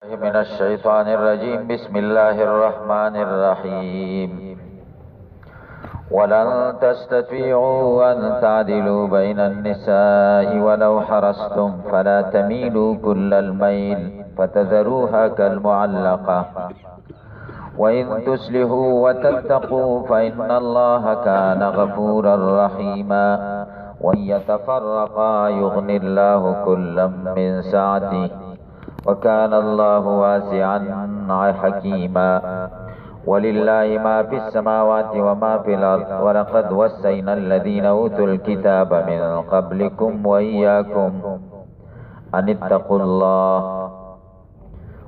من الشيطان الرجيم. بسم الله الرحمن الرحيم. ولن تستطيعوا أن تعدلوا بين النساء ولو حرصتم فلا تميلوا كل الميل فتذروها كالمعلقة وإن تصلحوا وتتقوا فإن الله كان غفورا رحيما وإن يتفرقا يغني الله كلا من سعته وكان الله واسعا حكيما ولله ما في السماوات وما في الأرض ولقد وصينا الذين أوتوا الكتاب من قبلكم وإياكم أن اتقوا الله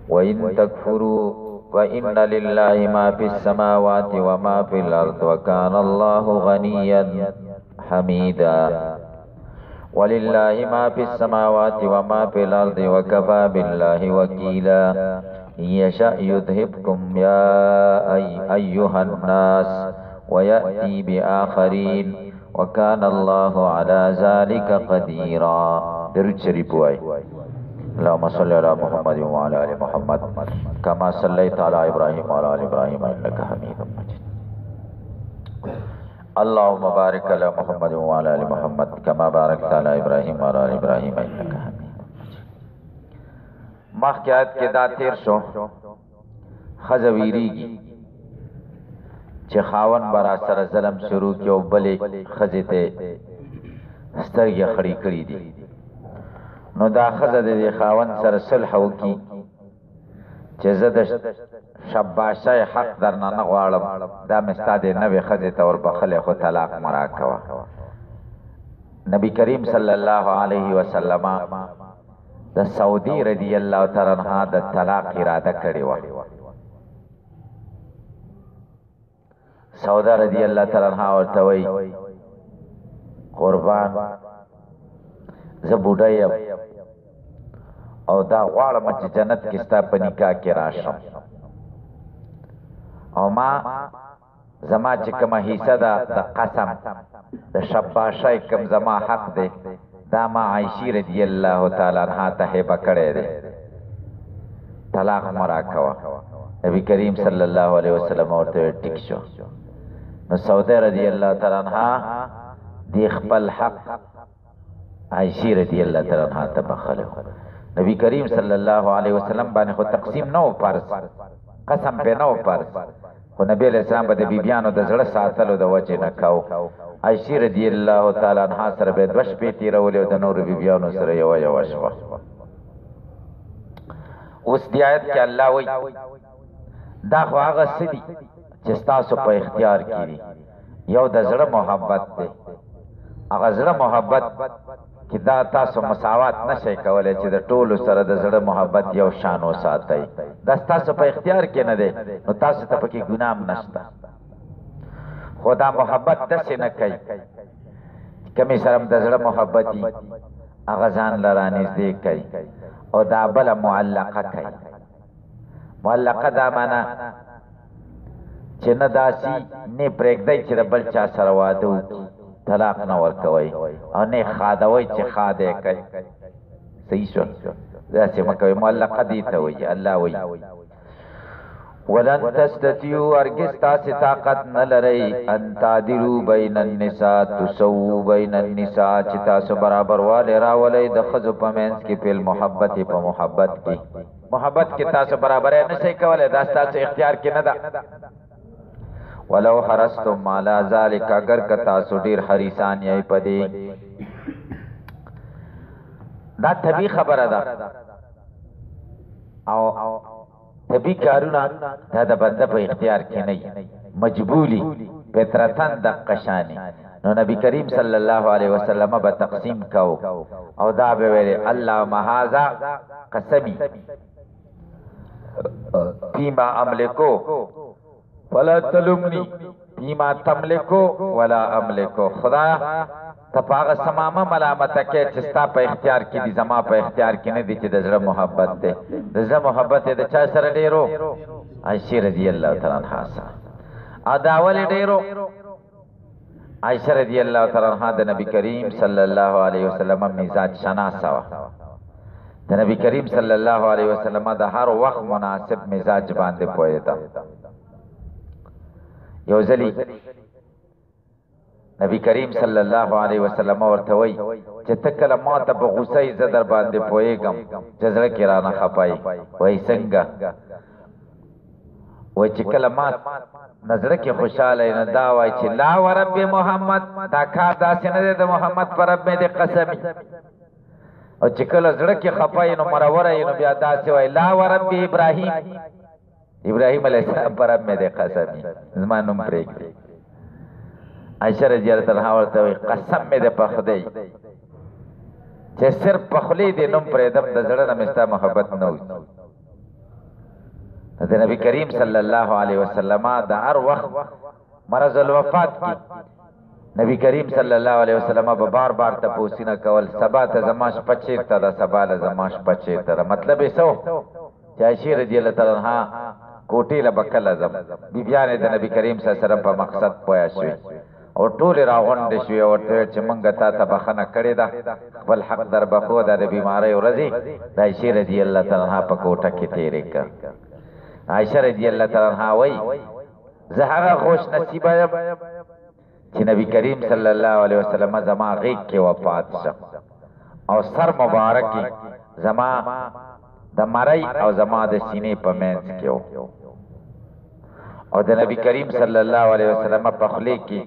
وإن تكفروا فإن لله ما في السماوات وما في الأرض وكان الله غنيا حميدا ولله ما في السماوات وما في الأرض وكفى بالله وكيلا إن يشأ يذهبكم يا أيها الناس ويأتي بآخرين وكان الله على ذلك قديرا. درود شريف واي. اللهم صل على محمد وعلى آل محمد كما صليت على إبراهيم وعلى آل إبراهيم إنك حميد مجيد. اللهم بارك على محمد وعلى آل محمد كما باركت على إبراهيم وعلى آل إبراهيم إنك حميد مجيد. مخکیات کې دا تیر شو خزه ویریږي چې خاون برا سره ظلم شروع کړي او بلې خزه ته سترګې خړې کړې دي، نو دا خزه د خاون سره صلح وکړي چې زه د شباشای حق درنه نه غواړم، دا مې ستا د نوې ښځې ته وربخلی خو طلاق مه راکوه. نبی کریم صلی الله علیه وسلم د سعودي رضی الله تعالی عنها د طلاق اراده کړې وه. سعوده رضی الله تعالی عنها ورته وایي قربان زه بوډه یم او دا غواړم چې جنت کې ستا په نکاح کې راشم، او ما زما چې کومه حصه ده د قسم د شباشۍ کوم زما حق دی دا ما عایشې رضی الله تعالی عنها ته هبه کړی دی، طلاق مه راکوه. نبی کریم صلی الله علیه وسلم ورته ویل ټیک شو. نو سعوده رضی الله تعالی عنها دی خپل حق عایشې رضی الله تعالی عنها ته بخلی. نبی کریم صلی الله علیه وسلم باندې خو تقسیم نه و فرض، قسم په نه و فرض، خو نبی علیہ السلام به د بیبیانو د زړه ساتلو د وجې نه کو. عایشې رضی الله تعالی عنها سره به 2 شپې تېرولې او د نورو بیبیانو سره یوه شوه. اوس دې آیت کې الله وایي دا خو هغه څه دي چې ستاسو په اختیار کې دي. یو د زړه محبت دی، هغه زړه محبت چې دا تاسو مساوات نشئ کولی چې د ټولو سره د زړه محبت یو شان وساتئ، دا ستاسو په اختیار کې نه دی، نو تاسو ته پکې ګناه هم نشته. خو دا محبت داسې نه کوي، کمې سره د زړه محبت وي هغه ځان له رانږدې کوي، او دا بله معلقه کوي. معلقه دا معنا چې نه داسې نه پرېږدئ چې د بل چا سره واده وکړي، طلاق نه ورکوي، او نه خادوي چې خاده کوي. صحیح شو؟ داسې مه کوئ. معلقه دې ته وایي. الله وایي ولن تستطيعوا هرگز تاسې طاقت نه لرئ ان تعدلوا بین النساء تسووا بین النساء چې تاسو برابروالی راولئ د ښځو په منځ کې په المحبت په محبت کې. محبت کې تاسو برابرۍ نشئ کولی، دا ستاسو اختیار کې نه ده. ولو حرصتم علی ذلک اگر که تاسو ډیر حریصان یې په دې، دا طبیعي خبره ده او طبیعي کارونه دا د بنده په اختیار کې نه، مجبولی فطرتن دقه شانې. نو نبی کریم صلی الله علیه وسلم به تقسیم کو او دا به ویل اللهم هذا قسمی فیما املکو ولا تلومنی فیما تملکو ولا املکو. خدا ته په هغه سمامه ملامته کې چې ستا په اختیار کې دي، زما په اختیار کې نه دي چې د زړه محبت دی. د زړه محبت یې د چا سره ډېرو؟ عایشې رضی الله تعالی عنها سره. او دا ولې ډېرو؟ عائشہ رضی اللہ تعالی عنہ د نبی کریم صلی الله علیه وسلم مزاج شناسه وه، د نبی کریم صلی الله علیه وسلم د هر وخت مناسب مزاج باندې پوهیدا یو ځلی نبی کریم صلی الله علیه وسلم ورته وای چې ته کله ما ته په غوسه یې زه در باندې پوهېږم چې زړه کې رانه خپای وای څنګه وای چې کله ما نظر کې خوشاله نه دا وای چې لا ورب محمد دا کار داسې نه دی د محمد پر رب مې دې قسم او چې کله زړه کې خپای نو مرور نو بیا داسې وای لا ورب ابراهیم ابراهیم علیه السلام پر رب مې دې قسم زما نوم پرېږدي عائشہ رضی اللہ عنہا ورته وای قسم مې دې په خدای چې صرف په خلی دې نوم پرې دم د زړه نه مستا محبت نه وي د نبی کریم صلی الله علیه وسلم د هر وخت مرض الوفات کی نبی کریم صلی الله علیه وسلم به بار بار تپوسی نه کول سبا ته زماش پچیر ته د سبا له زماش پچیر ته مطلب یې سو چې عائشہ رضی الله تعالی عنها کوټې له بکل اعظم بیبیانه د نبی کریم صلی الله علیه وسلم په مقصد پویا شوی او ټول راغونډ شوی او چې مونږ ته بخنه کړې ده خپل حق در بخو د بیماری ورځي د عائشہ رضی الله تعالی عنها په کوټه کې تیرې کړ عائشہ رضی اللہ تعالی عنہا وای زه هغه خوش نصیبه یم چې نبی کریم صلی الله علیه وسلم زما غیږ کې وفات شو او سر مبارک زما د مړی او زما د سینې په منځ کې او د نبی کریم صلی الله علیه وسلم په خلی کې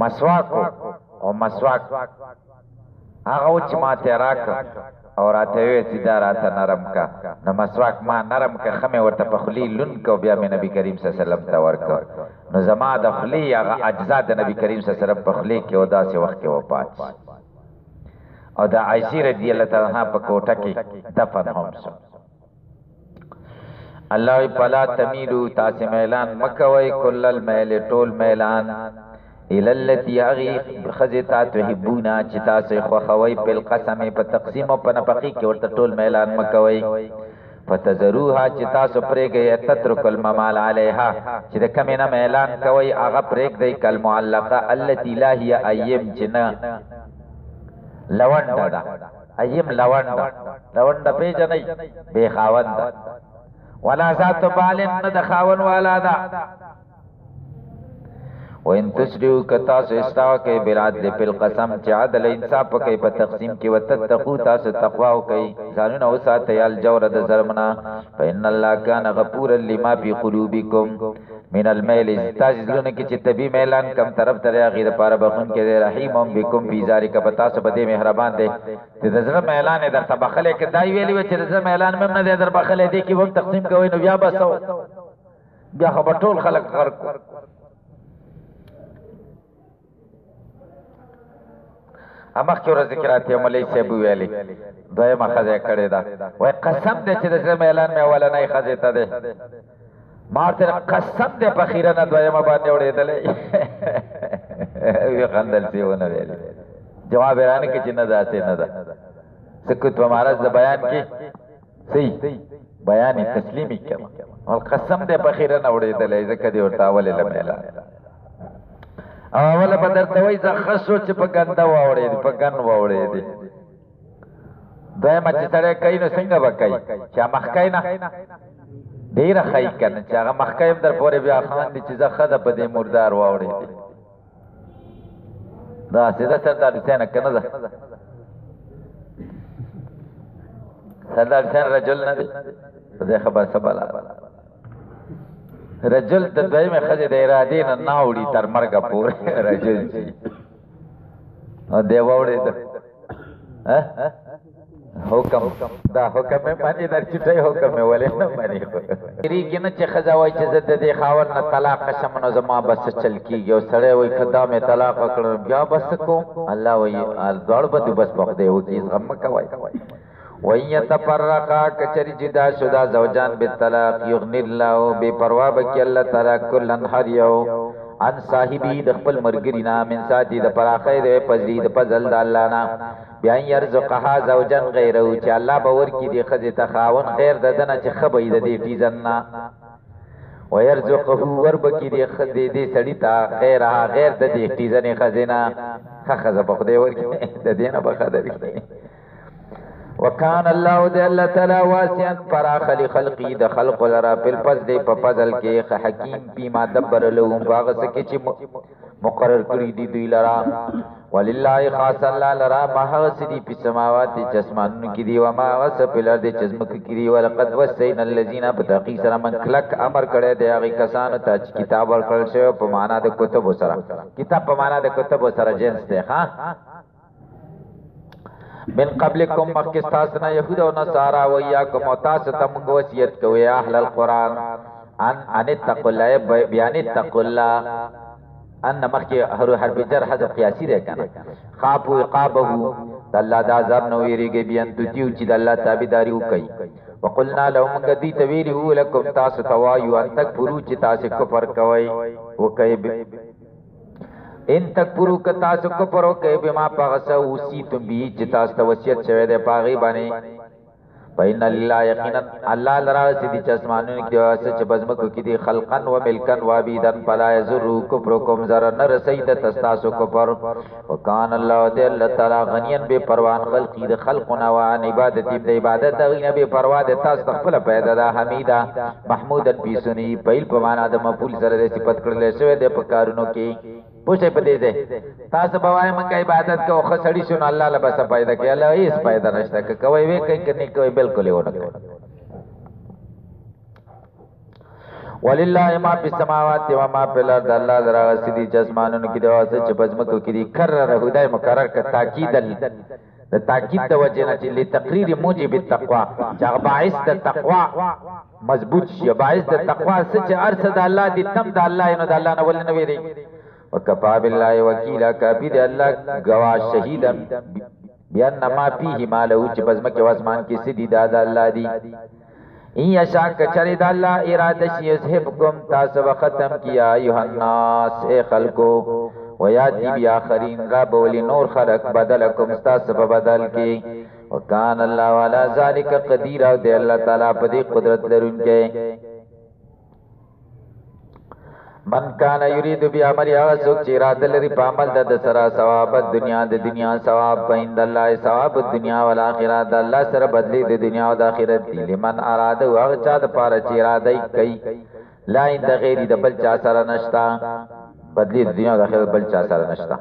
مسواک او مسواک هغه چې ما ته راک او راته وی چې دا راته نرم کا نو مسواک ما نرم کا خمه ورته په خلی لون کو بیا مې نبی کریم صلی الله علیه وسلم ته ورکو نو زما د خلی هغه اجزا د نبی کریم صلی الله علیه وسلم په خلی کې او داسې وخت کې وفات او د عائشہ رضی الله تعالی عنها په کوټه کې دفن هم شو الله پلا تمیلو تاسو میلان مکوي کل المیل ټول میلان الالتی اغی خزتا تحبونا چې تاسو خو خوي په قسم په تقسیم او په نفقي کې ورته ټول میلان مکوي فتذروها چې تاسو پرېږئ تترک الممال علیها چې د کمې نه میلان کوي هغه پرېږدئ کالمعلقه التي لا هي ایم چې نه لونډه ده ایم لونډه پیژنئ بې خاونده ولا ذات بال نه د خاون والا ده وان تشریو کتا سو استوا کوي بالعدل بالقسم چې عدل انصاف کوي په تقسیم کې وتتقوا تاسو تقوا کوي ځانونه وساتئ الجور د ظلمنا فإن الله كان غفورا لما في قلوبكم من الميل تاسو کې چې تبي میلان کم طرف ته غیر لپاره بخون کې رحیم بكم في ذلك پتا سو بده مهربان دی چې د زړه میلان در تبخله کې دای ویلی و چې د زړه میلان مم نه در بخله دی کې هم تقسیم کوي نو بیا بسو بیا خبر ټول خلق غرق امخ کې ورځ ذکرات یې مولوی صاحب ویلي دویمه خزه کړې ده وای قسم دې چې د اعلان مې اولنۍ خزه ته ده ما ته قسم دې په خیره نه دویمه باندې وړېدلې وی خندل سی ونه ویلي جواب رانه کې چې نه داسې نه ده سکوت په مارز د بیان کې صحیح بیان تسلیمي کړه او قسم دې په خیره نه وړېدلې ځکه دې ورته اولې لمه اوله بدر ته وای زه خصو چې په ګنده واوړې دي په ګن واوړې دي دویمه چې سره کوي نو څنګه وکړي چې مخکای نه ډیر خای کنه چې هغه مخکای در پورې بیا خان دي چې زه خده په دې مردار واوړې دي دا سیده سردار حسین کنه ده سردار حسین رجل نه دی دې خبر سباله رجل د دویمه خزه د ارادې نه ناوړي تر مرګه پورې رجل شي او دی وړي حکم دا حکم باندې در چټي حکم ولې نه باندې ریګ نه چې خزه وای چې زده د خاور نه طلاق شمنو زما بس چل کیږي او سړی وای خدا مې طلاق کړو بیا بس کوم الله وای ځړ به بس په دې و کې غم کوي وَيَتَفَرَّقَا کچری جدا شدا زوجان بالطلاق یغنی الله بے پروا بکی الله تعالی کلن هر یو ان صاحبی د خپل مرګری نام من ساتي د پراخې د پزری د پزل د الله نا بیا يرزقها زوجن غیره چې الله باور کی دی خزه تخاون غیر ددنه چې خبې د دې تیزنا ويرزقه وربکی دی خدې دې سړی تا غیرها غیر د دې تیزنه خزینه خزه په خدای ورکی د دینه په خدای وکان الله دې الله تعالی واسعا فراخ لخلقی د خلق لرا په فضل په فضل کې حکیم بما دبر لهم باغ سکه چې مقرر کړی دی دوی لرا ولله خاص الله لرا ما سدي په سماوات جسمانو کې دی و ما وس په لار دې چزمک کې دی ولقد وسین الذين بتقی سره من کلک امر کړی دی هغه کسانو ته چې کتاب ورکړل شوی په معنا د کتب سره کتاب په معنا د کتب سره جنس دی ها من قبلکم مکستاسنا یهود و نصارا و ایاکم و تاستم وصیت کوي اهل القران ان اتقوا الله بیان اتقوا الله ان مخی حرف جر حذف قیاسی ده کنه خافوا عقابه الله دا عذاب نو ویریږي بیان دتیو چې الله تابعداري وکي وقلنا لهم قدی تویلو لكم تاسو توایو ان تکفروا چې تاسو کفر کوي وکي ان تکفروا ک تاسو کفر وکي بما پغسه اوسی تم بي چې تاسو وصیت شوه ده پاغي باندې فإن لله يقينا الله لرا سدي چسمانو کې واسه چې بزمکو کې دي خلقن و ملکن و عبیدن فلا يزر كفركم زر نر سید تستاسو کفر وکان الله دې الله تعالی غنیان به پروان خلقی د خلقنا و عن عبادت د عبادت غنی به پروا د تاسو خپل پیدا ده حمیدا محمودن بیسنی پیل په معنا د مفعول سره د صفت کړل شوی د پکارونو کې پوښتې پدې ده تاسو به وای مونږه عبادت کو خو سړی شنو الله له بس پیدا کوي الله هیڅ پیدا نشته کوي وې کوي کني کوي بالکل یې ونه کوي ولله ما فی السماوات و ما فی الارض الله درا سدي جسمانونو کې د واسه چې بزمکو کې دي کرر هدايه مقرر ک تاکید د تاکید د وجه نه چې لتقریر موجب التقوا چې باعث د تقوا مضبوط شي باعث د تقوا چې ارشد الله دي تم د الله نو د الله نه ول نه ویری وکفا بالله وکیلا کافی دی الله گواه شهیدا بیان ما فيه ما له چې بزمکه واسمان کې سدي د الله دی ان یشاء کچری د الله اراده شي یذهبکم تاسو ختم کیا ایها الناس اے خلقو ویاتی بی آخرین را بولی نور خلق بدلکم تاسو په بدل کې وکان الله والا ذالک قدیر او دی الله تعالی په دې قدرت لرونکي من کان یرید بی امر یا سوک چې اراده لري په عمل د سرا ثواب دنیا د دنیا ثواب پیند الله ثواب دنیا او آخرت الله سره بدلی د دنیا او د آخرت دی لمن اراده او چا د پاره چې اراده کوي لا ان د غیر د بل چا سره نشتا بدلی د دنیا او د آخرت بل چا سره نشتا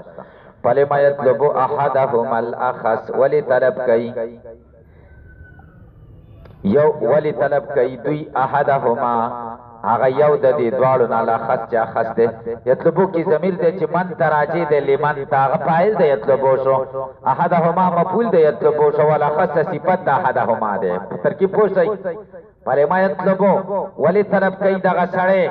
فلما یطلب احدهم الاخص ولی طلب کوي یو ولی طلب کوي دوی احدهما هغه یو د دې دواړو نه لا خاص چا خاص ده یطلبو کی ضمیر ده چې من تراجی ده لمن تاغه فاعل ده یطلبو شو احدهما مفعول ده یطلبو شو ولا خاص صفت ده احدهما ده ترکیب پوښتای پر ما یطلبو ولی طلب کوي دغه سړی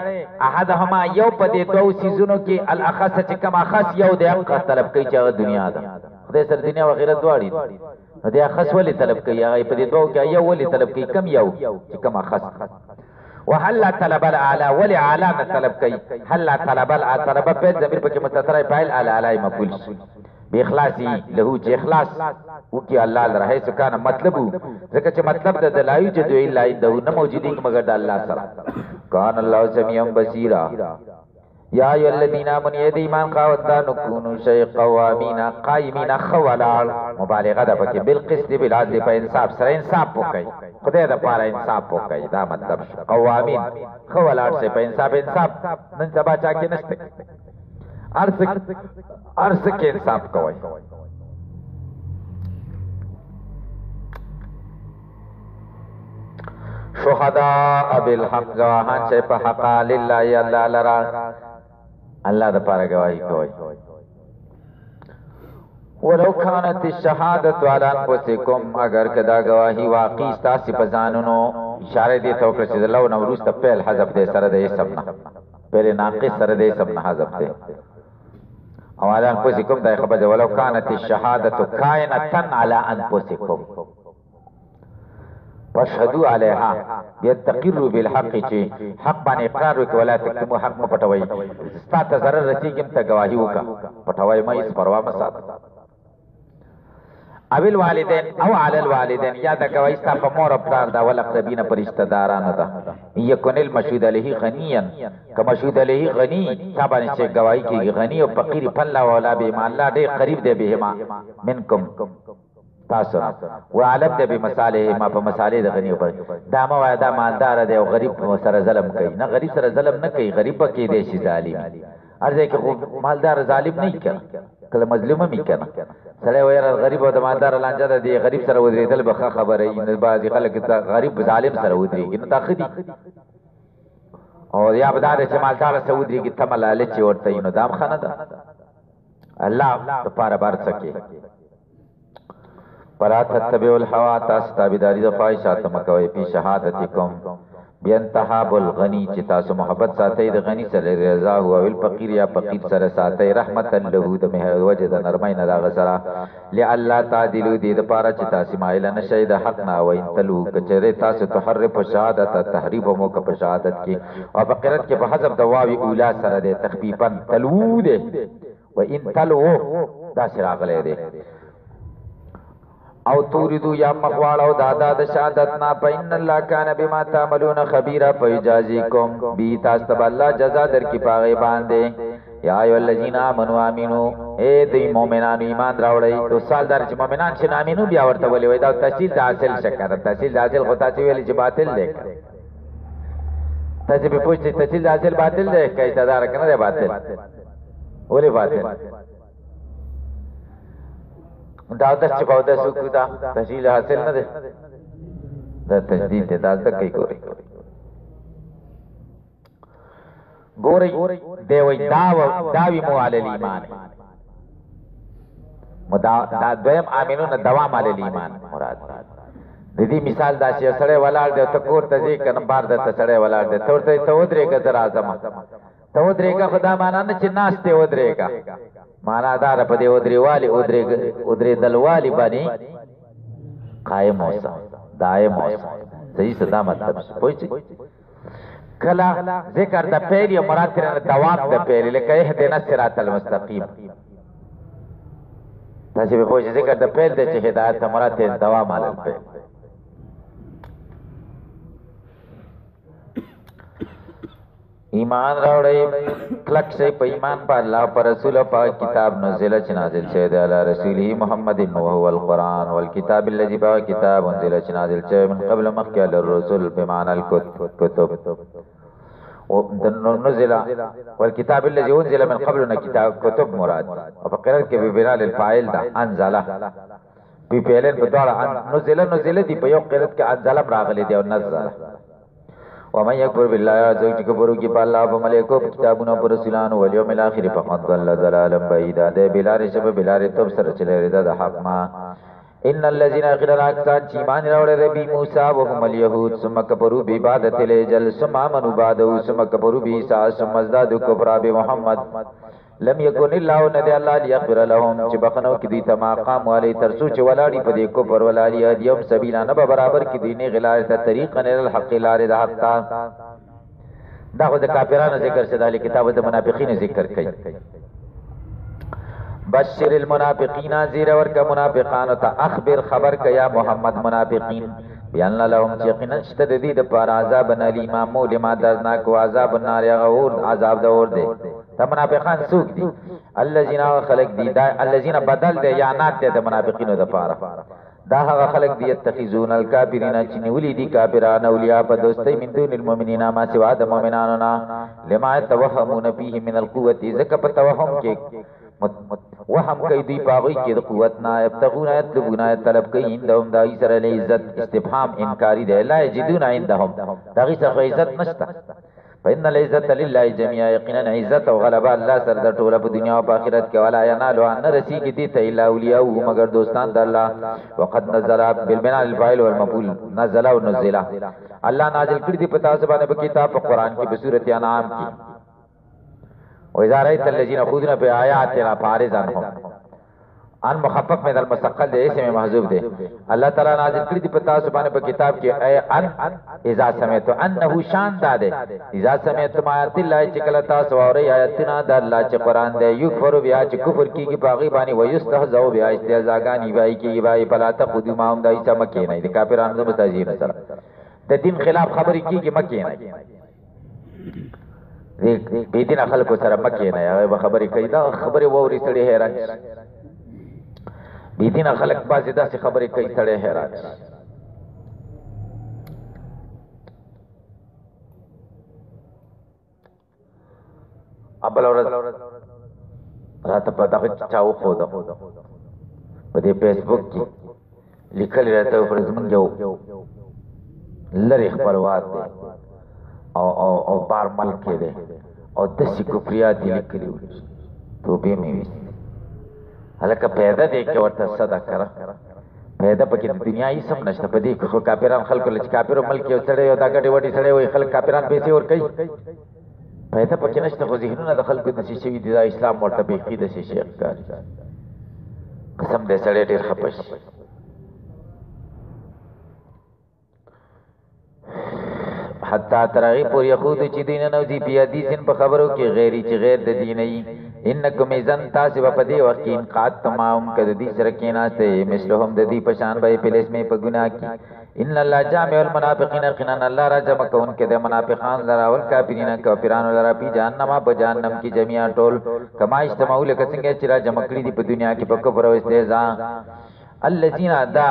احدهما یو په دې دوه سيزونو کې الاخص چې کما خاص یو ده هغه طلب کوي چې دنیا ده خدای سره دنیا او آخرت دواړي دې خاص ولی طلب کوي هغه په دې دوه کې یو ولی طلب کوي کم یو چې کما خاص وهل طلب الاعلى ولي اعلى طلب کوي هل طلب الاعلى طلب په ضمیر په کې مستتر فاعل الاعلى مفعول باخلاصي له چې اخلاص وکي الله لره سکان مطلب ځکه چې مطلب د دلایل چې دوی لا ده نه موجودي مگر د الله سره کان الله سميع بصيرا یا ای الذین آمنوا ید ایمان قاوتان کونوا شی قوامین قائمین خوالال مبالغه ده پکې بالقسط بالعدل په انصاف سره انصاف وکي خدای د پاره انصاف وکي دا مطلب قوامین خوالال سے په انصاف نن سبا چا کې نشته ارس کې انصاف کوي شهداء بالحق گواهان چې په حق لله الله لرا الله د پاره گواہی کوي ولو كانت الشهاده على انفسكم اگر کدا گواہی واقعي تاسو په ځانونو اشاره دي تو کړ چې لو نو ورسته په حذف دې سره دې سمنا پهله ناقص سره دې سمنا حذف دې او على انفسكم دا خبره ولو كانت الشهاده كائنه على انفسكم واشهدوا عليها يتقروا بالحق چې حق باندې اقرار وکړي ولا تکتموا حق پټوي ستاسو ضرر رسیږي ته گواہی وکا پټوي مې اس پروا مسات اویل والدین او علی الوالدین یا دا گواہی ستاسو مور خپل دا ول اقربین پر رشتہ دارانو ده یکون المشهود علیه غنیا کما مشهود علیه غنی تابانه چې گواہی کی غنی او فقیر فلا ولا به ما الله دې قریب دې به ما منکم تاسو و عالم دې به مصالح ما په مصالح د غنی په دا ما وای دا مالدار دی او غریب سره ظلم کوي نه غریب سره ظلم نه کوي غریب کې دی شي ظالم ارزه کې مالدار ظالم نه کوي کله مظلومه می کنه سره وای غریب او د مالدار لانجه دی غریب سره ودرېدل به خبره نه بعضی خلک غریب ظالم سره ودرېږي نه تاخدي او یا بدار چې مالدار سره ودرېږي تمل لچ ورته نو دام خانه ده الله تبارک بار سکے پرا تتبع الهوا تاسو تابعداري د خواهشات مکوئ په شهادتکم بینتهاب الغنی چې تاسو محبت ساتئ د غنی سره رضا هو او الفقیر یا فقیر سره ساتئ رحمت له د مه وجد نرمای نه دا غسرا لالا تعدلوا دې د پاره چې تاسو مایل نه شي د حق نه وین تلو کچره تاسو تحرف شهادت تحریف مو په شهادت کې او فقرت کې په حذف د واوی اولا سره د تخفیفا تلو دې و ان تلو دا شراغله دې او توریدو یا مخواړ او دادا د شهادت نه پاین الله کان بما تعملون خبيرا فیجازیکم بی تاسو ته الله جزا در کی پاغه باندې یا ایو الذین آمنوا امنو اے دی مؤمنان ایمان راوړی تو سالدار چې مؤمنان شنه امنو بیا ورته ولې وای دا تحصیل حاصل شکر تحصیل حاصل خدای چې ویل چې باطل دی تاسو به پوښتنه تحصیل حاصل باطل دی کای صدر کنه باطل ولې باطل دا د چې په داسو کو دا تحصیل حاصل نه ده دا تجدید ته دا تکي ګوري دی وای داوی مو علی ایمان دا دویم امینون دوام علی ایمان مراد د دې مثال دا چې سړی ولاړ دی ته کور ته ځي کنه بار د ته سړی ولاړ دی ته ودرېګه تر اعظم ته ودرېګه خدا معنا نه چې ناس ته ودرېګه معنا دار په دې ودرېوالي ودرې دلوالي باندې قائم اوسه دائم اوسه صحیح صدا مطلب پوښتنه کلا ذکر د پیل یا مراد تر دوام د پیل لکه اهدنا الصراط المستقيم تاسو به پوښتنه ذکر د پیل د چې هدایت مراد ته دوام علی الپیل ایمان راوړی کلک شي په ایمان په الله پر رسول او په کتاب نازل چې نازل شوی دی علی رسوله محمد او هو القرآن والکتاب الذي با کتاب انزل چې نازل شوی من قبل مخکې الرسول بمعنى الكتب نزل والكتاب الذي انزل من قبل كتاب كتب مراد او په قرار کې به بلال الفاعل دا انزل په پیلن په ډول نزل دی په یو قرات کې انزل راغلی دی او نزل ومن يكفر بالله ذو كفر کی الله و ملائکه کتابونو پر رسولانو و یوم الاخر فقد ضل ضلالا بعیدا ده بلار شب بلار تب سره چلے رضا حق ما ان الذين اخر الاكثر ایمان راوړل ربي موسی و هم اليهود ثم كفروا بعبادت الجل ثم امنوا بعده ثم كفروا بعيسى ثم ازدادوا كفرا بمحمد لم يكن الله ندي الله ليغفر لهم چې بخنو کې دي تما قام علي ترسو چې ولاړی په دې کفر ولالي يوم سبيلا نه برابر کې دي نه غلایت طریق نه الحق لار د حق دا خو د کافرانو ذکر شته د کتاب د منافقین ذکر کوي بشر المنافقین زیر ورک منافقان ته اخبر خبر کیا محمد منافقین بیان لهم یقینا شدید د پر عذاب الیم مولما درناک و عذاب النار غور عذاب د اور دی دا منافقان سوق دي الذين خلق دي دا الذين بدل دي یانات دي د منافقینو د پاره دا هغه خلق دي اتخذون الکافرین چې نیولې دي کافرانه اولیاء په دوستۍ من دون المؤمنین ما سوا د مؤمنانو نه لما توهمون فيه من القوه ذکر په توهم کې وهم کوي دی پاغي کې د قوت نه ابتغون يطلبون طلب کوي اندهم دای سره له عزت استفهام انکاری دی لا یجدون عندهم دغه سره عزت نشته فإن العزت لله جميعا یقینا عزت او غلبه الله سره د ټوله په دنیا او په آخرت کې ولا ینالو ان رسیږي دي ته الا اولیاء مگر دوستان د الله وقد نزل بالبناء الفاعل والمفعول نزل او نزل الله نازل کړی دی په تاسو باندې په کتاب په قران کې په سورته انعام کې وإذا رأيت الذين يخوضون بآياتنا فأعرض عنهم ان مخفف من المستقل دے اسم محذوف دے اللہ تعالی نازل کړی دی په تاسو باندې په کتاب کې اي ان اذا سمعت انه شان داده اذا سمعت آیات الله چې کله تاسو اوري آیاتنا د الله چې قران دی یکفر بیا چې کفر کیږي باغی باندې ويستهزئ بیا استهزاءګانی وای کیږي وای پلا ته خود ما هم دای چې مکه نه دي کافرانو د متاجین سره د دین خلاف خبرې کیږي مکه نه بی دین خلکو سره مکه نه هغه خبرې کوي دا خبرې ووري سړي حیران بی دین خلق بازی دا سی خبری کئی تڑے حیران ابل ورځ راته په دغه چاو خو په دې فیسبوک کې لیکل راته پر زمونږ یو لری خپلوات دی او بار ملک دی او دسی کفریات دی لیکلی و توبې مې ویست هلکه پیدا دی که ورته صدا کړه پیدا پکې د دنیا هېڅ هم نشته په دې کې خو کافران خلکو له چې کافرو ملک یو سړی یو دا ګټې وټې سړی وایي خلک کافران پیسې ورکوي پیدا پکې نشته خو ذهنونه د خلکو داسې شوي دي دا اسلام ورته بیخي داسې شی ښکاري قسم دی سړی ډېر خفه شي حتی ترغی پور یخودو چی دین نوزی پی حدیثن پا خبرو کی غیری چی غیر دا دینئی انکم ازن تاسی با پدی وقین قاد تمام کد دی سرکین آستے مثلهم دا دی پشان بائی پلیس میں پا گناہ کی ان اللہ جامع المنافقین قنان اللہ را جمع کون کے دے منافقان لرا والکافرین کافران لرا پی جہنم پا جہنم کی جمعیاں ٹول کما اجتماعو لکسنگے چرا جمع کری دی پا دنیا کی پا کفر و استحزان الذين دا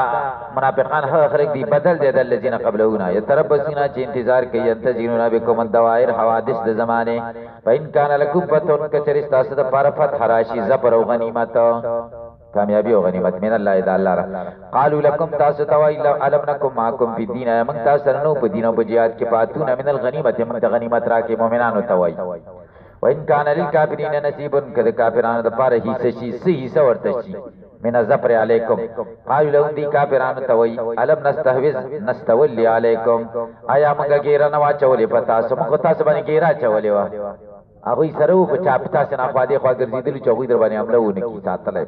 منافقان خلق دی بدل دے دا الذين قبلونا یتربصون چ انتظار کئی ينتظرون بكم الدوائر حوادث د زمانے فإن كان لكم فتح كچرستا صد پرفت حراشی زبر و غنیمت کامیابی و غنیمت من اللہ اذا اللہ را قالوا لكم تاستا وإلا علم نکم معكم في الدین من تاسرنو پا دین و بجیات کے پاتون من الغنیمت من غنیمت را کے مومنانو توائی وإن كان للكافرين نصيب كذا كافران د پاره حصہ ورتشي من الزفر علیکم قالوا لهم دی کافران توي علم نستولي علیکم آیا موږ ګیرا نوا چولې پتا سم خو تاسو باندې ګیرا چولې وا هغه سره په چاپتا سن خو دې خو ګرځیدل چوغې در باندې عمله ونه کی ساتلې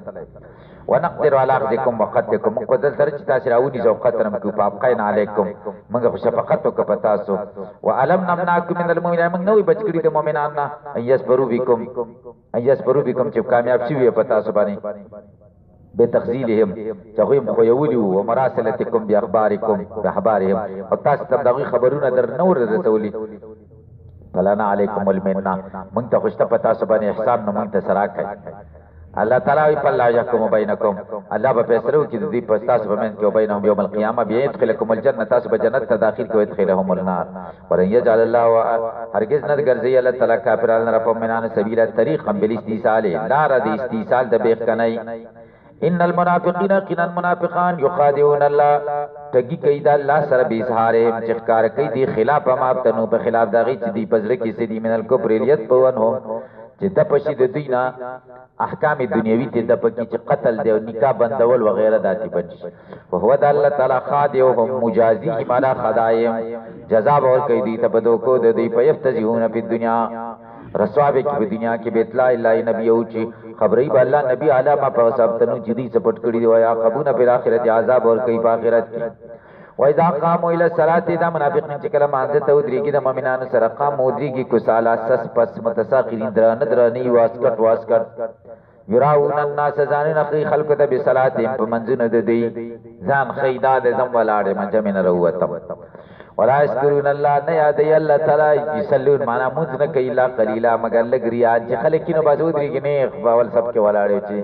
ونقدر على اخذكم وقتكم قدر تر چې تاسو راونی زو قطرم کو پاپ قین علیکم موږ په شفقت کو پتا سو وعلم نمناکم من المؤمنین موږ نو بچکړي د مؤمنان نه ایسبرو بكم چې کامیاب شي پتا سو باندې بتخزيلهم چغویم خویولیو و مراسلتکم بی اخبارکم بحبارهم و تاس تم دغوی خبرون در نور رسولی فلانا علیکم المننا منتا خوشتا پتا سبانی احسان نو منتا سراکای اللہ تعالی پر لا یحکم بینکم اللہ با فیصلو کی دی پستاس بمن کی بینهم یوم القیامه بیدخلکم الجنه تاس بجنت داخل کو ادخلهم النار ولن یجعل الله هرگز نہ گرزی اللہ تعالی کافران رب منان سبیل طریقا بالاستیصال لا رد استیصال د بیخ کنای ان المنافقین قنا المنافقان یخادعون الله تگی کید الله سر بیزهارهم چخکار کئی دی خلاف ما تنو په خلاف دغی چې دی پزړه کې سدی من الکفر الیت پونهم چې د پشي د دینا احکام دنیوی ته د پکی چې قتل دی او نکاح بندول وغیرہ داتی بچ او هو د الله تعالی خادعهم مجازیهم علی خدائهم جزاء اور کئی دی تبدو کو د دی پیفتزیون فی الدنیا رسوابه کی دنیا کې بیت لا اله نبی او چې خبرې به الله نبی علامه په حساب تنو جدي سپټ کړی دی او عقبونه په آخرت عذاب اور کوي په آخرت کې و اذا قاموا الى الصلاه دا منافقین چې کله مانځه ته ودرېږي د مؤمنانو سره قام ودرېږي کوسالا سس پس متساقرین درنی واسکټ یراون الناس ځان اخی خلق ته بصلات په منځونه د دی ځان خیدا د زم ولاړې منځه من وروتم ولا یذکرون الله نه یاد ی الله تعالی یصلون معنا مونږ نه کوي الا قلیلا مگر لګریا چې خلک کینو بازو درېږي نه خپل سب کې ولاړې چې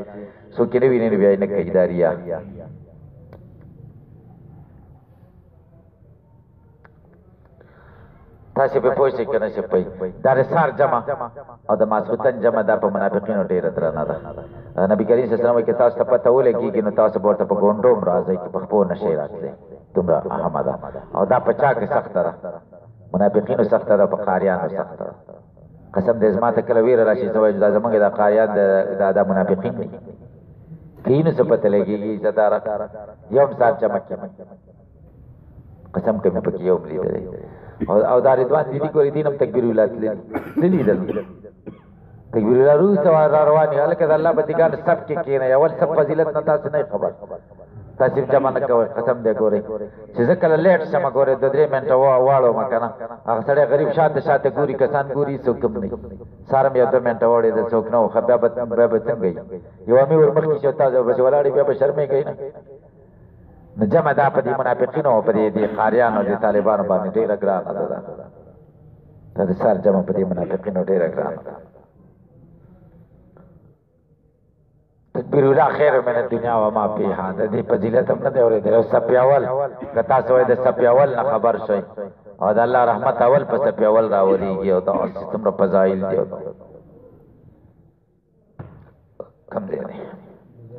سو کې نه ویني بیا نه کوي داریا تاسو په پوښتنه کې نه شپې دا رسار جمع او د ماسوتن جمع د په منافقینو ډیر درنه ده نبی کریم صلی الله علیه وسلم کې تاسو ته پته ولګي چې نو تاسو ورته په ګوندوم راځي چې په خپل نشي راتلې تمرا احمد او دا پچا کې سخت ده منافقینو سخت ده په قاریانو سخت ده قسم دې زما ته کله ویره راشي زوج د زمونږ د قاریان د منافقین دي کینو څه پته لګي زدار یوم صاحب جمع کې قسم کوي په کې یو لیدل او دا رضوان دي کوي دینم تکبیر ولات لیدل تکبیر الله روح سوار رواني الکه الله بدګان سب کې کینه اول سب فضیلت نه تاسو نه خبر تاسو جمع نه کوي قسم دې ګوري چې ځکه لیټ سم ګوري د 3 منټه واړو مکنه هغه سړی غریب شاته ګوري کسان ګوري څوک نه سارم یو 2 منټه وړي د څوک نو خبره به څنګه یو امي ورمخکې چې تاسو به ولاړی بیا به شرمې کوي نه جمع دا په دې منافقینو او په دې قاریانو د طالبانو باندې ډېر ګران ده دا سر جمع په دې منافقینو ډېر ګران ده تدبیر الله خیر من الدنیا و ما فیها د دې فضیلت هم نه دی اورېدلی او سپیاول که تاسو وایئ د سپیاول نه خبر شئ او د الله رحمت اول په سپیاول راولیږي او دا څومره فضایل دي کم دی نه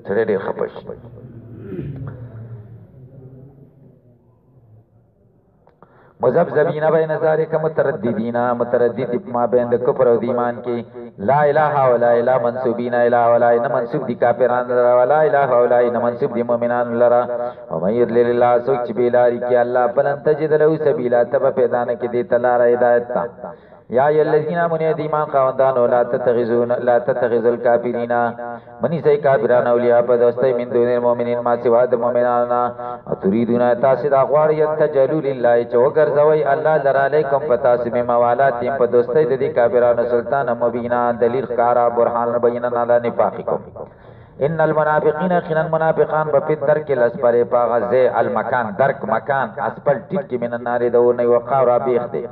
سړی ډېر خفه شي مذبذبین بین ذالک مترددین متردد ما بین کفر او ایمان کی لا الہ ولا الہ منسوبین الہ ولا نہ منسوب دی کافران لرا ولا الہ ولا نہ منسوب دی مومنان لرا و من یضلل الله سوچ بیلاری کی اللہ فلن تجد له سبیلا تب پیدا نہ کی دی تلار ہدایت تا یا الذین آمنوا ایمان خواندان لا تتخذوا الکافرین منی سے کافران اولیاء په دوستۍ من دون المؤمنین ما سوا د مؤمنانا تريدون تاسد اغوار يتجلوا لله چوکر زوی الله لرالیکم فتاسم موالات په دوستۍ د دې کافرانو سلطان مبینا دلیل کارا برهان بینا علی نفاقکم ان المنافقین خنا المنافقان بفد درک الاسفل پاغزه المکان درک مکان اسفل ټیټ کې من النار دو نه وقار بیخ دی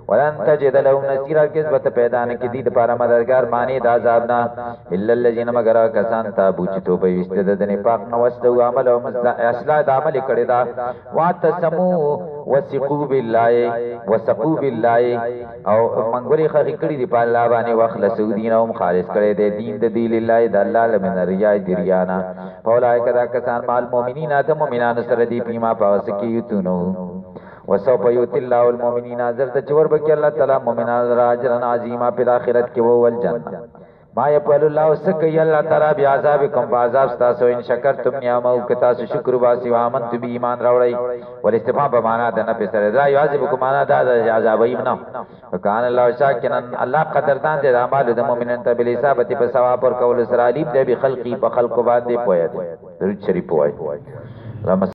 ولن تجد لهم نصيرا کسبت پیدا نه کی دید پارا مددگار معنی د عذاب نه الا الذين مگر کسان تابو چې توبه واستد د نفاق نو واستو عمل او اصلاح د عمل کړي دا واتسمو وثقوا بالله او منګوري خخ کړي دی په الله باندې واخلصو دینهم خالص کړي دی دین د دی لله د الله لمن ریا دریانا فولای کدا کسان مال مؤمنین د مؤمنان سره دی پیما پاس کی یتونو وسوف یؤتی الله المؤمنین اجر ته چور بکی الله تعالی مؤمنان را اجر عظیما په آخرت کې وو الجنه ما یقول الله سکی الله تعالی بیا عذابکم عذاب تاسو ان شکرتم نعمو که تاسو شکر واسي وامنت به ایمان راوړی ول استفهام په معنا د نه په سره دا یعذبکم معنا د عذاب ایمنا وکان الله شاکرا الله قدردان دي اعمال د مؤمنان ته بل حسابت په ثواب ور کول سره علیم دی به خلقی په خلق باندې پوهه دي درود شریف وای